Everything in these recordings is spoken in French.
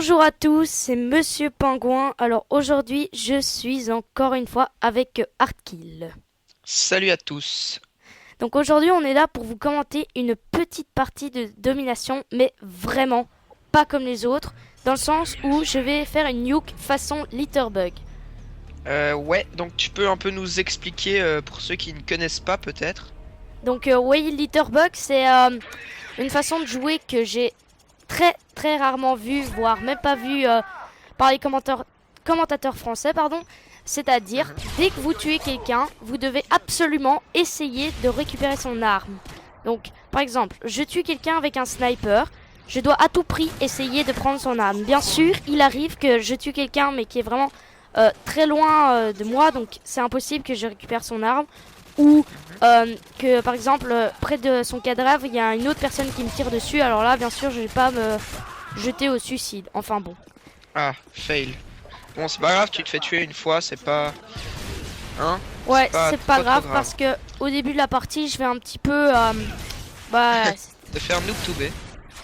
Bonjour à tous, c'est Monsieur Pingouin. Alors aujourd'hui, je suis encore une fois avec Hardkill. Salut à tous. Donc aujourd'hui, on est là pour vous commenter une petite partie de domination, mais vraiment pas comme les autres, dans le sens où je vais faire une nuke façon Litterbug. Ouais, donc tu peux un peu nous expliquer pour ceux qui ne connaissent pas peut-être. Donc oui, Litterbug, c'est une façon de jouer que j'ai très rarement vue, voire même pas vue par les commentateurs français, pardon. C'est-à-dire, Mhm. dès que vous tuez quelqu'un, vous devez absolument essayer de récupérer son arme. Donc, par exemple, je tue quelqu'un avec un sniper, je dois à tout prix essayer de prendre son arme. Bien sûr, il arrive que je tue quelqu'un, mais qui est vraiment très loin de moi, donc c'est impossible que je récupère son arme. Ou Mhm. que, par exemple, près de son cadavre, il y a une autre personne qui me tire dessus. Alors là, bien sûr, je vais pas me jeter au suicide. Enfin bon. Ah, fail. Bon, c'est pas grave, tu te fais tuer une fois, c'est pas... Hein? C'est Ouais, pas c'est pas trop grave grave. parce que au début de la partie, je vais un petit peu bah De faire noob to be.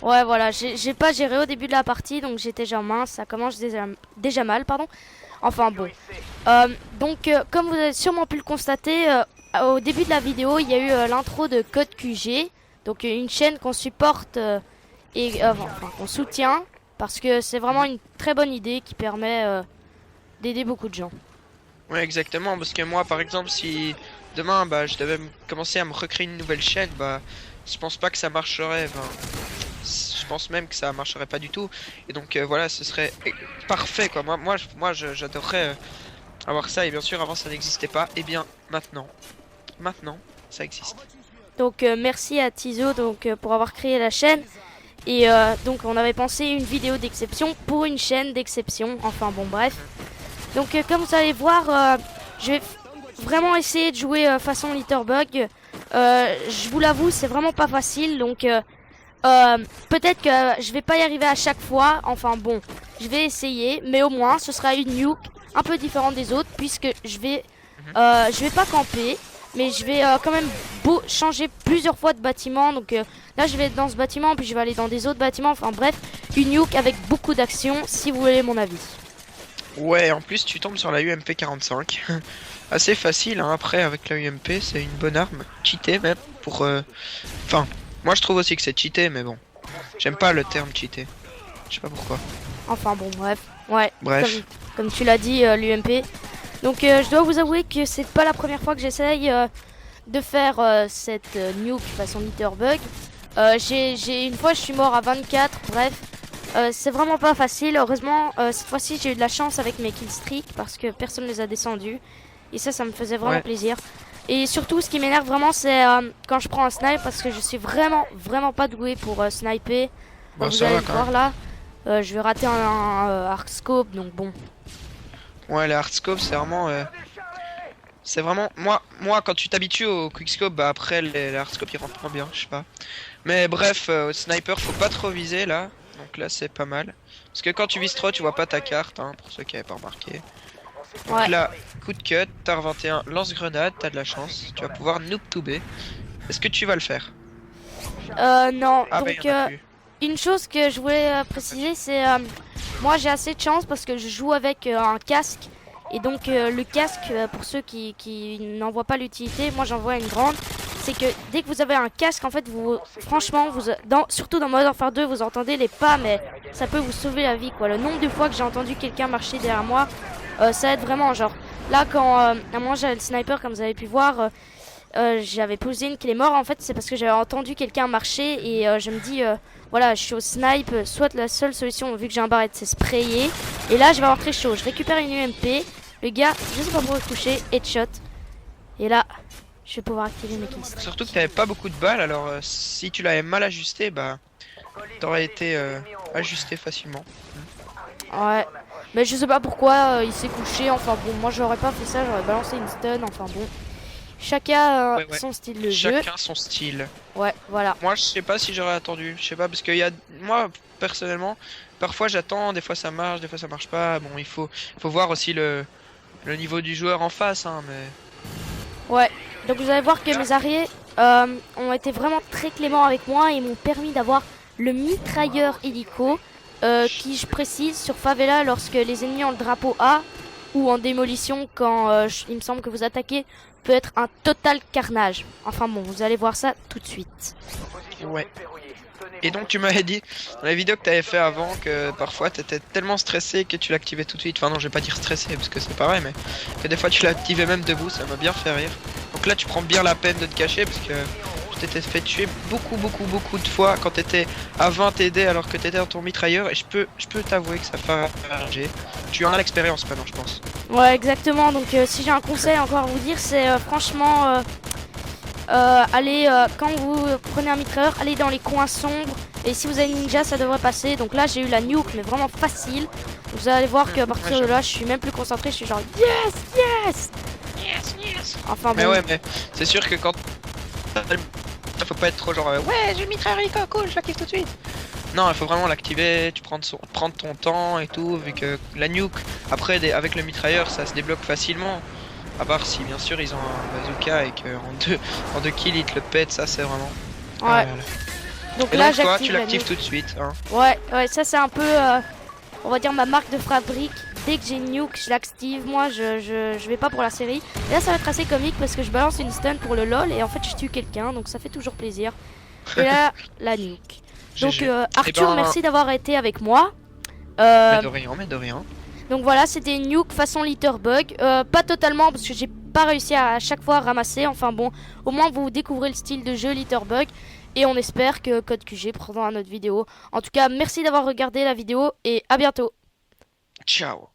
ouais, voilà, j'ai pas géré au début de la partie, donc j'étais déjà mince, ça commence déjà mal, pardon. Enfin bon. Donc comme vous avez sûrement pu le constater au début de la vidéo, il y a eu l'intro de Code QG, donc une chaîne qu'on supporte et enfin, qu'on soutient parce que c'est vraiment Mhm. une très bonne idée qui permet d'aider beaucoup de gens. Ouais, exactement, parce que moi, par exemple, si demain, bah, je devais commencer à me recréer une nouvelle chaîne, bah, je pense pas que ça marcherait. Je pense même que ça marcherait pas du tout. Et donc, voilà, ce serait parfait, quoi. J'adorerais avoir ça. Et bien sûr, avant, ça n'existait pas. Et bien, maintenant, ça existe. Donc merci à Tizo donc pour avoir créé la chaîne et donc on avait pensé une vidéo d'exception pour une chaîne d'exception. Enfin bon bref. Donc comme vous allez voir, je vais vraiment essayer de jouer façon Litterbug. Je vous l'avoue, c'est vraiment pas facile donc peut-être que je vais pas y arriver à chaque fois. Enfin bon, je vais essayer, mais au moins ce sera une nuke un peu différente des autres puisque Mhm. je vais pas camper, mais je vais quand même changer plusieurs fois de bâtiment. Donc là, je vais être dans ce bâtiment, puis je vais aller dans des autres bâtiments. Enfin bref, une nuke avec beaucoup d'action, si vous voulez mon avis. Ouais, en plus, tu tombes sur la UMP 45. Assez facile, hein. Après, avec la UMP, c'est une bonne arme. Cheaté, même, pour... Enfin, moi, je trouve aussi que c'est cheaté, mais bon. J'aime pas le terme cheaté. Je sais pas pourquoi. Enfin bon, bref, ouais, comme, Bref. comme tu l'as dit, l'UMP. Donc je dois vous avouer que c'est pas la première fois que j'essaye de faire cette nuke façon Litterbug. J'ai une fois, je suis mort à 24. Bref, c'est vraiment pas facile. Heureusement, cette fois-ci, j'ai eu de la chance avec mes killstreaks parce que personne ne les a descendus. Et ça me faisait vraiment Ouais. plaisir. Et surtout, ce qui m'énerve vraiment, c'est quand je prends un snipe parce que je suis vraiment pas doué pour sniper. Comme Bon, vous ça allez va le quand même. voir là, je vais rater un arcscope, donc bon. Ouais, les hardscopes, c'est vraiment... C'est vraiment... Moi, quand tu t'habitues au quickscope, bah après, les hardscopes, ils rentrent moins bien, je sais pas. Mais bref, au sniper, faut pas trop viser, là. Donc là, c'est pas mal. Parce que quand tu vises trop, tu vois pas ta carte, hein, pour ceux qui avaient pas remarqué. Donc Ouais. là, coup de cut, t'as 21 lance-grenade, t'as de la chance. Tu vas pouvoir noob to B. Est-ce que tu vas le faire? Non, Ah bah il donc y en a plus. une chose que je voulais préciser, c'est moi j'ai assez de chance parce que je joue avec un casque. Et donc le casque, pour ceux qui n'en voient pas l'utilité, moi j'en vois une grande. C'est que dès que vous avez un casque, en fait, franchement, surtout dans Modern Warfare 2, vous entendez les pas, mais ça peut vous sauver la vie, quoi. Le nombre de fois que j'ai entendu quelqu'un marcher derrière moi, ça aide vraiment. Genre, là, quand à un moment j'avais le sniper, comme vous avez pu voir, j'avais posé une clé mort en fait c'est parce que j'avais entendu quelqu'un marcher et je me dis voilà je suis au snipe soit la seule solution vu que j'ai un barrette c'est sprayer et là je vais avoir très chaud je récupère une UMP le gars je sais pas pourquoi coucher headshot et là je vais pouvoir activer mes kills. Surtout que t'avais pas beaucoup de balles, alors si tu l'avais mal ajusté, bah t'aurais été ajusté facilement. Ouais mais je sais pas pourquoi il s'est couché enfin bon moi j'aurais pas fait ça j'aurais balancé une stun enfin bon chacun Ouais, ouais. son style de jeu. Chacun son style. Ouais voilà. Moi, je sais pas si j'aurais attendu. Je sais pas, parce qu'il y a... Moi, personnellement, parfois j'attends, des fois ça marche, des fois ça marche pas. Bon, faut voir aussi le niveau du joueur en face, hein, mais... Ouais, donc vous allez voir que Là, mes arriers ont été vraiment très cléments avec moi et m'ont permis d'avoir le mitrailleur hélico qui, je précise, sur Favela, lorsque les ennemis ont le drapeau A, ou en démolition, quand il me semble que vous attaquez, peut être un total carnage. Enfin bon, vous allez voir ça tout de suite. Ouais. Et donc tu m'avais dit dans la vidéo que tu avais fait avant que parfois tu étais tellement stressé que tu l'activais tout de suite. Enfin non, je vais pas dire stressé parce que c'est pareil, mais que des fois tu l'activais même debout, ça m'a bien fait rire. Donc là tu prends bien la peine de te cacher parce que je t'étais fait tuer beaucoup de fois quand t'étais à 20 TD alors que t'étais dans ton mitrailleur, et je peux t'avouer que ça fait rager. Tu en as l'expérience maintenant, je pense. Ouais, exactement. Donc si j'ai un conseil encore à vous dire, c'est franchement... allez, quand vous prenez un mitrailleur, allez dans les coins sombres. Et si vous avez ninja, ça devrait passer. Donc là, j'ai eu la nuke, mais vraiment facile. Vous allez voir qu'à partir de là, je suis même plus concentré. Je suis genre yes, yes, yes, yes. Enfin bon. Mais ouais, mais c'est sûr que quand faut pas être trop genre ouais, j'ai le mitrailleur cool, je l'active tout de suite. Non, il faut vraiment l'activer. Tu prendre ton temps et tout, vu que la nuke après avec le mitrailleur, ça se débloque facilement. À part si bien sûr ils ont un bazooka et qu'en deux kills ils te le pètent, ça c'est vraiment... Ouais. Donc et là donc, toi, j'active tu l'actives tout de suite. Hein. Ouais, ça c'est un peu, on va dire ma marque de fabrique. Dès que j'ai une nuke, je l'active. Moi je vais pas pour la série. Et là ça va être assez comique parce que je balance une stun pour le lol et en fait je tue quelqu'un, donc ça fait toujours plaisir. Et là, la nuke. Donc Arthur, merci d'avoir été avec moi. Mais de rien. Donc voilà, c'était une nuke façon Litterbug. Pas totalement parce que j'ai pas réussi à chaque fois ramasser. Enfin bon, au moins vous découvrez le style de jeu Litterbug. Et on espère que Code QG prendra notre vidéo. En tout cas, merci d'avoir regardé la vidéo et à bientôt. Ciao.